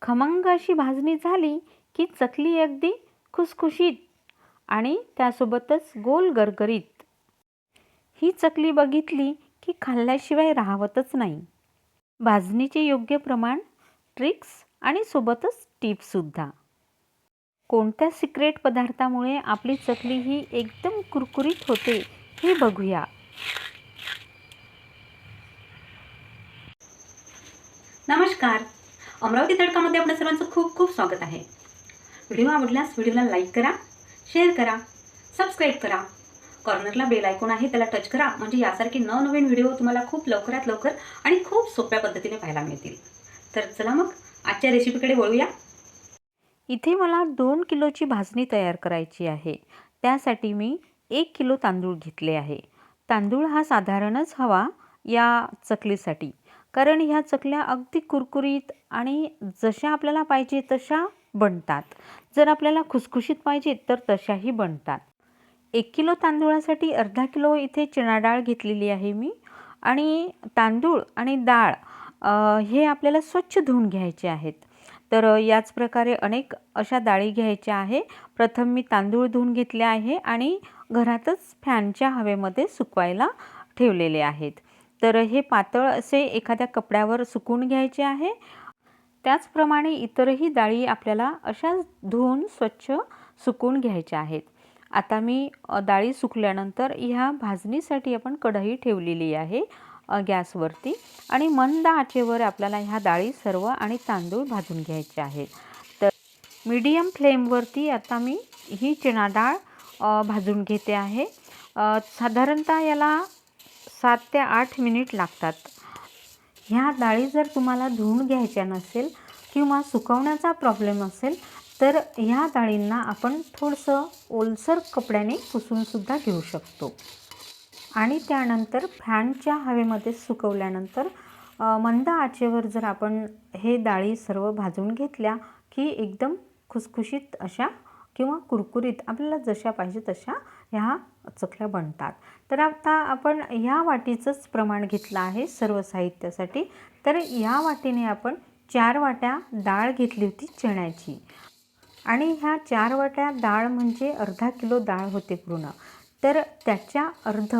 खमंग अशी भाजणी झाली की चकली अगदी खुसखुशीत आणि त्यासोबतच गोल गरगरीत। ही चकली बघितली की खाल्ल्याशिवाय राहवतच नाही। भाजणीचे योग्य प्रमाण, ट्रिक्स आणि सोबतच टिप्ससुद्धा। कोणत्या सिक्रेट पदार्थामुळे आपली चकली ही एकदम कुरकुरीत होते हे बघूया। नमस्कार, अमरावती तडकामध्ये आपल्या सर्वांचं खूप खूप स्वागत आहे। व्हिडिओ आवडल्यास व्हिडिओला लाईक करा, शेअर करा, सबस्क्राईब करा। कॉर्नरला बेल आयकॉन आहे त्याला टच करा, म्हणजे यासारखे नवनवीन व्हिडिओ तुम्हाला खूप लवकरात लवकर आणि खूप सोप्या पद्धतीने पाहायला मिळतील। तर चला मग आजच्या रेसिपीकडे वळूया। इथे मला 2 किलोची भाजणी तयार करायची आहे। त्यासाठी मी 1 किलो तांदूळ घेतले आहे। तांदूळ हा साधारणच हवा या चकलीसाठी, कारण ह्या चकल्या अगदी कुरकुरीत आणि जशा आपल्याला पाहिजे तशा बनतात। जर आपल्याला खुसखुशीत पाहिजे तर तशाही बनतात। 1 किलो तांदूळासाठी अर्धा किलो इथे चणा डाळ घेतलेली आहे मी। आणि तांदूळ आणि डाळ हे आपल्याला स्वच्छ धुवून घ्यायचे आहेत। तर याच प्रकारे अनेक अशा डाळी घ्यायच्या आहे। प्रथम मी तांदूळ धुवून घेतले आहे आणि घरातच फॅनच्या हवेमध्ये सुकवायला ठेवलेले आहेत। तर हे पातळ असे एखाद्या कपड्यावर सुकवून घ्यायचे आहे। त्याचप्रमाणे इतरही डाळी आपल्याला अशा धुवून स्वच्छ सुकवून घ्यायच्या आहेत। आता मी डाळी सुकल्यानंतर ह्या भाजणीसाठी आपण कढई ठेवलेली आहे गॅसवरती, आणि मंद आचेवर आपल्याला ह्या डाळी सर्व आणि तांदूळ भाजून घ्यायचे आहेत। तर मीडियम फ्लेमवरती आता मी ही चणा डाळ भाजून घेते आहे। साधारणतः याला 7 ते 8 मिनिट लागतात। ह्या डाळी जर तुम्हाला धुवून घ्यायच्या नसेल किंवा सुकवण्याचा प्रॉब्लेम असेल तर ह्या डाळींना आपण थोडंसं ओलसर कपड्याने पुसूनसुद्धा घेऊ शकतो। आणि त्यानंतर फॅनच्या हवेमध्ये सुकवल्यानंतर मंद आचेवर जर आपण हे डाळी सर्व भाजून घेतल्या की एकदम खुसखुशीत अशा किंवा कुरकुरीत आपल्याला जशा पाहिजे तशा ह्या चकल्या बनतात। तर आता आपण ह्या वाटीचंच प्रमाण घेतलं आहे सर्व साहित्यासाठी। तर या वाटीने आपण 4 वाट्या डाळ घेतली होती चण्याची, आणि ह्या 4 वाट्या डाळ म्हणजे अर्धा किलो डाळ होते पूर्ण। तर त्याच्या अर्ध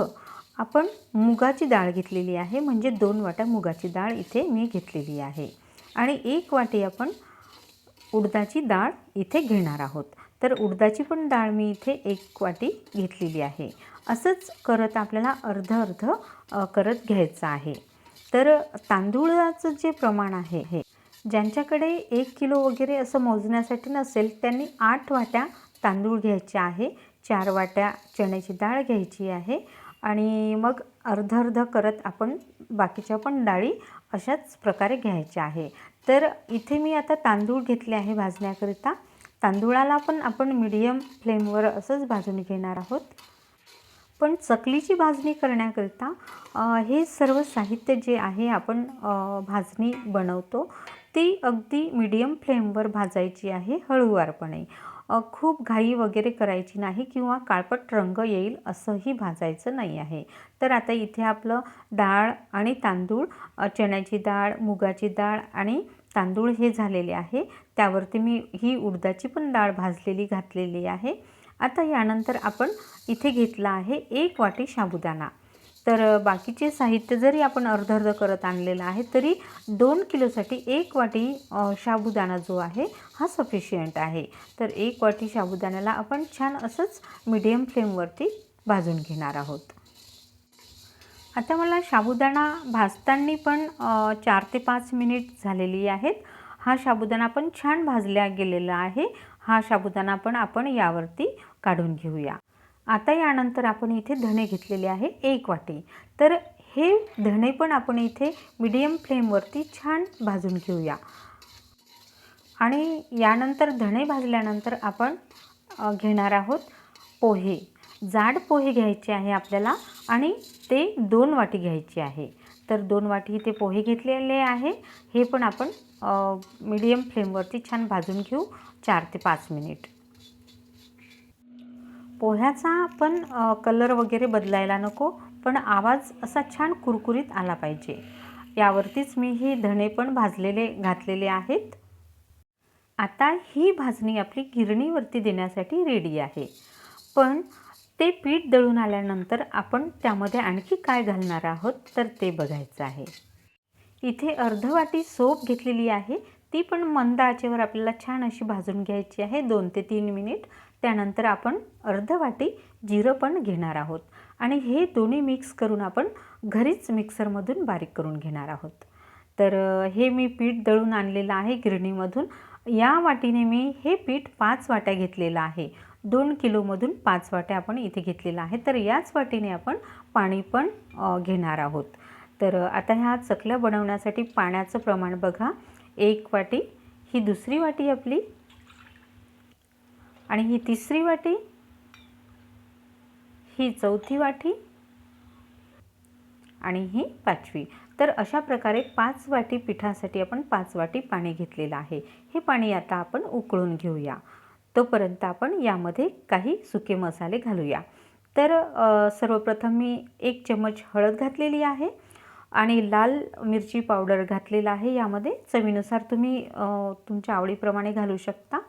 आपण मुगाची डाळ घेतलेली आहे, म्हणजे 2 वाट्या मुगाची डाळ इथे मी घेतलेली आहे। आणि 1 वाटी आपण उडदाची डाळ इथे घेणार आहोत। तर उडदाची पण डाळ मी इथे 1 वाटी घेतलेली आहे। असंच करत आपल्याला अर्ध अर्ध करत घ्यायचं आहे। तर तांदूळाचं जे प्रमाण आहे हे ज्यांच्याकडे 1 किलो वगैरे असं मोजण्यासाठी नसेल त्यांनी 8 वाट्या तांदूळ घ्यायचे आहे, 4 वाट्या चण्याची डाळ घ्यायची आहे, आणि मग अर्ध अर्ध करत आपण बाकीच्या पण डाळी अशाच प्रकारे घ्यायच्या आहे। तर इथे मी आता तांदूळ घेतले आहे भाजण्याकरिता। तांदूळाला पण आपण मीडियम फ्लेमवर असंच भाजून घेणार आहोत। पण चकलीची भाजणी करण्याकरिता हे सर्व साहित्य जे आहे आपण भाजणी बनवतो ती अगदी मीडियम फ्लेमवर भाजायची आहे, हळूवारपणे। खूप घाई वगैरे करायची नाही किंवा काळपट रंग येईल असंही भाजायचं नाही आहे। तर आता इथे आपलं डाळ आणि तांदूळ, चण्याची डाळ, मुगाची डाळ आणि तांदूळ हे झालेले आहे। त्यावरती मी ही उडदाची पण डाळ भाजलेली घातलेली आहे। आता यानंतर आपण इथे घेतला आहे 1 वाटी साबुदाणा। तर बाकीचे साहित्य जरी आपण अर्ध अर्ध करत आणलेलं आहे तरी 2 किलोसाठी 1 वाटी साबुदाणा जो आहे हा सफिशियंट आहे। तर 1 वाटी साबुदाण्याला आपण छान असंच मीडियम फ्लेमवरती भाजून घेणार आहोत। आता मला साबुदाणा भाजताना पण 4 ते 5 मिनिट झालेली आहेत। हा साबुदाणा पण छान भाजला गेलेला आहे। हा साबुदाणा पण आपण यावरती काढून घेऊया। आता यानंतर आपण इथे धणे घेतलेले आहे 1 वाटी। तर हे धणे पण आपण इथे मीडियम फ्लेमवरती छान भाजून घेऊया। आणि यानंतर धणे भाजल्यानंतर आपण घेणार आहोत पोहे। जाड पोहे घ्यायचे आहे आपल्याला, आणि ते 2 वाटी घ्यायचे आहे। तर 2 वाटी इथे पोहे घेतलेले आहे। हे पण आपण मीडियम फ्लेमवरती छान भाजून घेऊ 4 ते 5 मिनिट। पोह्याचा पण कलर वगैरे बदलायला नको, पण आवाज असा छान कुरकुरीत आला पाहिजे। यावरतीच मी हे धणे पण भाजलेले घातलेले आहेत। आता ही भाजणी आपली गिरणीवरती देण्यासाठी रेडी आहे. पण ते पीठ दळून आल्यानंतर आपण त्यामध्ये आणखी काय घालणार आहोत तर ते बघायचं आहे. इथे अर्ध वाटी सोप घेतलेली आहे. ती पण मंद आचेवर आपल्याला छान अशी भाजून घ्यायची आहे 2 ते 3 मिनिट. त्यानंतर आपण अर्ध वाटी जिरं पण घेणार आहोत आणि हे दोन्ही मिक्स करून आपण घरीच मिक्सरमधून बारीक करून घेणार आहोत. तर हे मी पीठ दळून आणलेलं आहे गिरणीमधून. या वाटीने मी हे पीठ 5 वाट्या घेतलेलं आहे. 2 किलोमधून 5 वाट्या आपण इथे घेतलेलं आहे. तर याच वाटीने आपण पाणी पण घेणार आहोत. तर आता ह्या चकल्या बनवण्यासाठी पाण्याचं प्रमाण बघा. 1 वाटी, ही दुसरी वाटी आपली आणि ही तिसरी वाटी, ही चौथी वाटी आणि ही 5वी. तर अशा प्रकारे 5 वाटी पिठासाठी आपण 5 वाटी पाणी घेतलेलं आहे. हे पाणी आता आपण उकळून घेऊया. तोपर्यंत आपण यामध्ये काही सुके मसाले घालूया. तर सर्वप्रथम मी 1 चम्मच हळद घातलेली आहे आणि लाल मिरची पावडर घातलेला आहे. यामध्ये चवीनुसार तुम्ही तुमच्या आवडीप्रमाणे घालू शकता.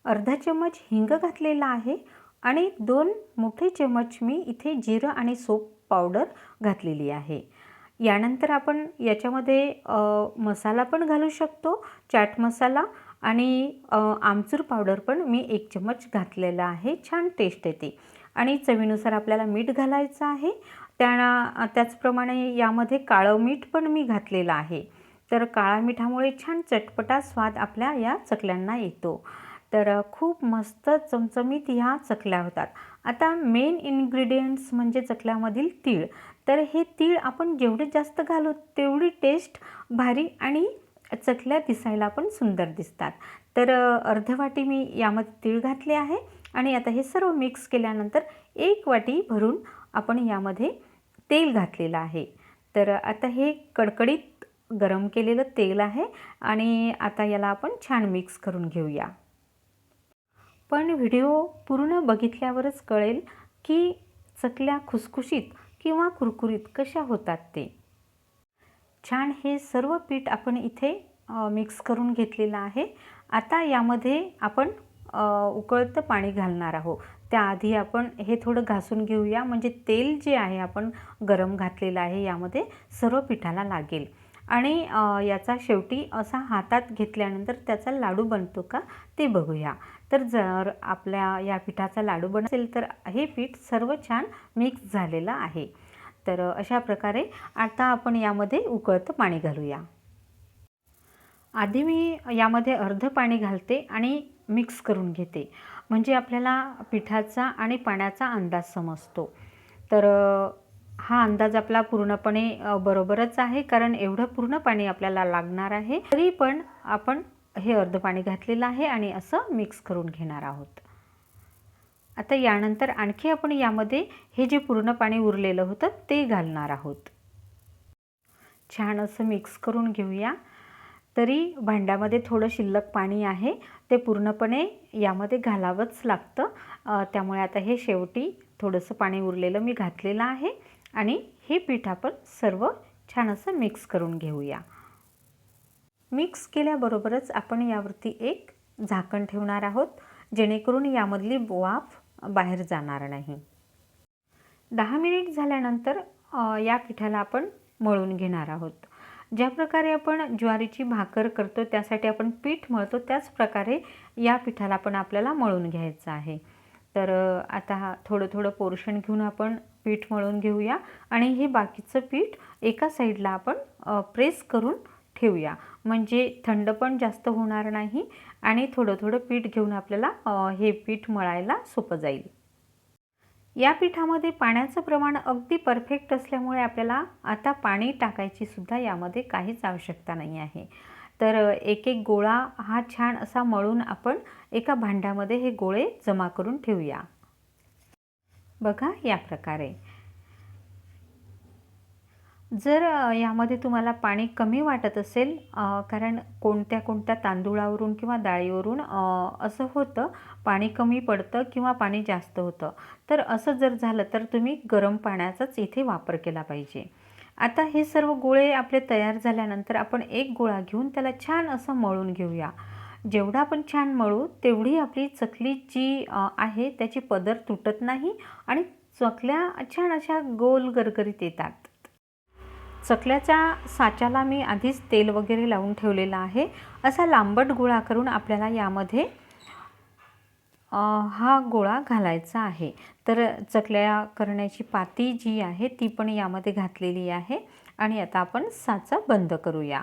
अर्धा चम्मच हिंग घातलेला आहे आणि 2 मोठे चम्मच मी इथे जिरं आणि सोप पावडर घातलेली आहे. यानंतर आपण याच्यामध्ये मसाला पण घालू शकतो, चाट मसाला आणि आमचूर पावडर पण मी 1 चम्मच घातलेला आहे. छान टेस्ट येते आणि चवीनुसार आपल्याला मीठ घालायचं आहे. त्याचप्रमाणे यामध्ये काळं मीठ पण मी घातलेलं आहे. तर काळ्या मिठामुळे छान चटपटा स्वाद आपल्या या चकल्यांना येतो. तर खूप मस्त चमचमीत ह्या चकल्या होतात. आता मेन इन्ग्रेडियंट्स म्हणजे चकल्यामधील तीळ. तर हे तीळ आपण जेवढे जास्त घालू तेवढी टेस्ट भारी आणि चकल्या दिसायला पण सुंदर दिसतात. तर अर्ध वाटी मी यामध्ये तीळ घातले आहे आणि आता हे सर्व मिक्स केल्यानंतर 1 वाटी भरून आपण यामध्ये तेल घातलेलं आहे. तर आता हे कडकडीत गरम केलेलं तेल आहे आणि आता याला आपण छान मिक्स करून घेऊया. पण व्हिडिओ पूर्ण बघितल्यावरच कळेल की चकल्या खुसखुशीत किंवा कुरकुरीत कशा होतात ते. छान हे सर्व पीठ आपण इथे मिक्स करून घेतलेलं आहे. आता यामध्ये आपण उकळतं पाणी घालणार आहोत. त्याआधी आपण हे थोडं घासून घेऊया म्हणजे तेल जे आहे आपण गरम घातलेलं आहे यामध्ये सर्व पिठाला लागेल आणि याचा शेवटी असा हातात घेतल्यानंतर त्याचा लाडू बनतो का ते बघूया. तर जर आपल्या या पिठाचा लाडू बनत असेल तर हे पीठ सर्व छान मिक्स झालेलं आहे. तर अशा प्रकारे आता आपण यामध्ये उकळतं पाणी घालूया. आधी मी यामध्ये अर्ध पाणी घालते आणि मिक्स करून घेते म्हणजे आपल्याला पिठाचा आणि पाण्याचा अंदाज समजतो. तर हा अंदाज आपला पूर्णपणे बरोबरच आहे कारण एवढं पूर्ण पाणी आपल्याला लागणार आहे. तरी पण आपण हे अर्ध पाणी घातलेलं आहे आणि असं मिक्स करून घेणार आहोत. आता यानंतर आणखी आपण यामध्ये हे जे पूर्ण पाणी उरलेलं होतं ते घालणार आहोत. छान असं मिक्स करून घेऊया. तरी भांड्यामध्ये थोडं शिल्लक पाणी आहे ते पूर्णपणे यामध्ये घालावंच लागतं. त्यामुळे आता हे शेवटी थोडंसं पाणी उरलेलं मी घातलेलं आहे आणि हे पीठ आपण सर्व छान असं मिक्स करून घेऊया. मिक्स केल्याबरोबरच आपण यावरती एक झाकण ठेवणार आहोत जेणेकरून यामधली वाफ बाहेर जाणार नाही. 10 मिनिट झाल्यानंतर या पिठाला आपण मळून घेणार आहोत. ज्या प्रकारे आपण ज्वारीची भाकर करतो त्यासाठी आपण पीठ मळतो त्याच प्रकारे या पिठाला पण आपल्याला मळून घ्यायचं आहे. तर आता थोडं थोडं पोर्शन घेऊन आपण पीठ मळून घेऊया आणि हे बाकीचं पीठ एका साईडला आपण प्रेस करून ठेवूया म्हणजे थंड पण जास्त होणार नाही आणि थोडं थोडं पीठ घेऊन आपल्याला हे पीठ मळायला सोपं जाईल. या पिठामध्ये पाण्याचं प्रमाण अगदी परफेक्ट असल्यामुळे आपल्याला आता पाणी टाकायची सुद्धा यामध्ये काहीच आवश्यकता नाही आहे. तर एक एक गोळा हा छान असा मळून आपण एका भांड्यामध्ये हे गोळे जमा करून ठेवूया. बघा या प्रकारे. जर यामध्ये तुम्हाला पाणी कमी वाटत असेल कारण कोणत्या तांदूळावरून किंवा डाळीवरून असं होतं पाणी कमी पडतं किंवा पाणी जास्त होतं. तर असं जर झालं तर तुम्ही गरम पाण्याचाच इथे वापर केला पाहिजे. आता हे सर्व गोळे आपले तयार झाल्यानंतर आपण एक गोळा घेऊन त्याला छान असं मळून घेऊया. जेवढा आपण छान मळू तेवढी आपली चकली जी आहे त्याची पदर तुटत नाही आणि चकल्या छान अशा गोल गरगरीत येतात. चकल्याच्या साच्याला मी आधीच तेल वगैरे लावून ठेवलेलं आहे. असा लांबट गोळा करून आपल्याला यामध्ये हा गोळा घालायचा आहे. तर चकल्या करण्याची पाती जी आहे ती पण यामध्ये घातलेली आहे आणि आता आपण साचा बंद करूया.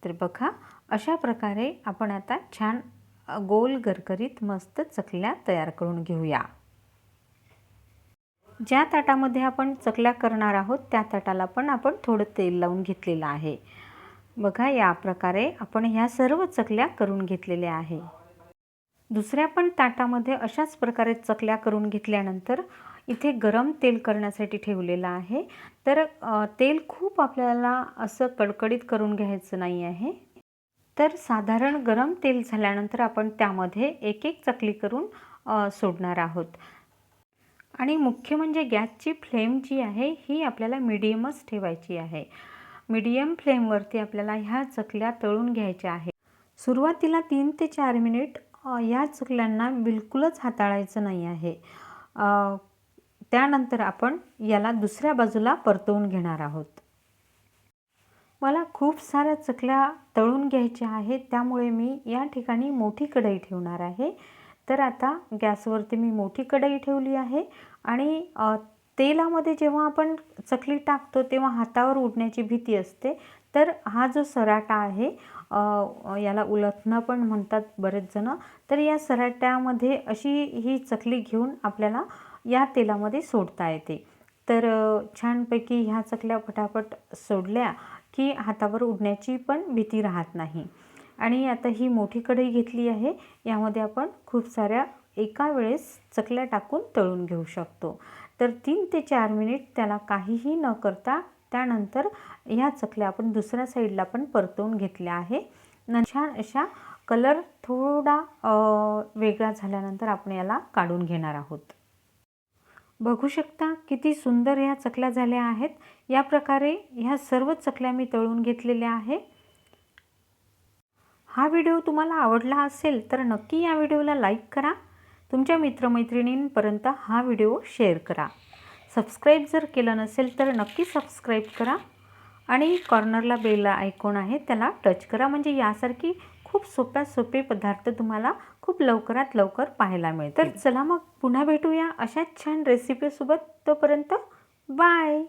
तर बघा अशा प्रकारे आपण आता छान गोल गरगरीत मस्त चकल्या तयार करून घेऊया. ज्या ताटामध्ये आपण चकल्या करणार आहोत त्या ताटाला पण आपण थोडं तेल लावून घेतलेलं आहे. बघा या प्रकारे आपण ह्या सर्व चकल्या करून घेतलेल्या आहे. दुसऱ्या पण ताटामध्ये अशाच प्रकारे चकल्या करून घेतल्यानंतर इथे गरम तेल करण्यासाठी ठेवलेलं आहे. तर तेल खूप आपल्याला असं कडकडीत करून घ्यायचं नाही आहे. तर साधारण गरम तेल झाल्यानंतर आपण त्यामध्ये एक एक चकली करून सोडणार आहोत. आणि मुख्य म्हणजे गॅसची फ्लेम जी आहे ही आपल्याला मीडियमच ठेवायची आहे. मीडियम फ्लेमवरती आपल्याला ह्या चकल्या तळून घ्यायच्या आहे. सुरुवातीला 3 ते 4 मिनिट या चकल्यांना बिलकुलच हाताळायचं नाही आहे. त्यानंतर आपण याला दुसऱ्या बाजूला परतवून घेणार आहोत. मला खूप साऱ्या चकल्या तळून घ्यायच्या आहेत त्यामुळे मी या ठिकाणी मोठी कढई ठेवणार आहे. तर आता गॅसवरती मी मोठी कढई ठेवली आहे आणि तेलामध्ये जेव्हा आपण चकली टाकतो तेव्हा हातावर उडण्याची भीती असते. तर हा जो सराटा आहे याला उलथणं पण म्हणतात बरेच जण. तर या सराट्यामध्ये अशी ही चकली घेऊन आपल्याला या तेलामध्ये सोडता येते. तर छानपैकी ह्या चकल्या पटापट सोडल्या की हातावर उडण्याची पण भीती राहत नाही. आणि आता ही मोठी कढई घेतली आहे. यामध्ये आपण खूप साऱ्या एका वेळेस चकल्या टाकून तळून घेऊ शकतो. तर 3 ते 4 मिनिट त्याला काहीही न करता त्यानंतर ह्या चकल्या आपण दुसऱ्या साईडला पण परतवून घेतल्या आहे. छान अशा कलर थोडा वेगळा झाल्यानंतर आपण याला काढून घेणार आहोत. बघू शकता किती सुंदर ह्या चकल्या झाल्या आहेत. या प्रकारे ह्या सर्व चकल्या मी तळून घेतलेल्या आहे. हा व्हिडिओ तुम्हाला आवडला असेल तर नक्की या व्हिडिओला लाईक करा. तुमच्या मित्रमैत्रिणींपर्यंत हा व्हिडिओ शेअर करा. सबस्क्राईब जर केलं नसेल तर नक्की सबस्क्राईब करा आणि कॉर्नरला बेल आयकॉन आहे त्याला टच करा. म्हणजे यासारखी खूप सोपे पदार्थ तुम्हाला खूप लवकरात लवकर पाहायला मिळतील. तर चला मग पुन्हा भेटूया अशाच छान रेसिपीसोबत. तोपर्यंत बाय.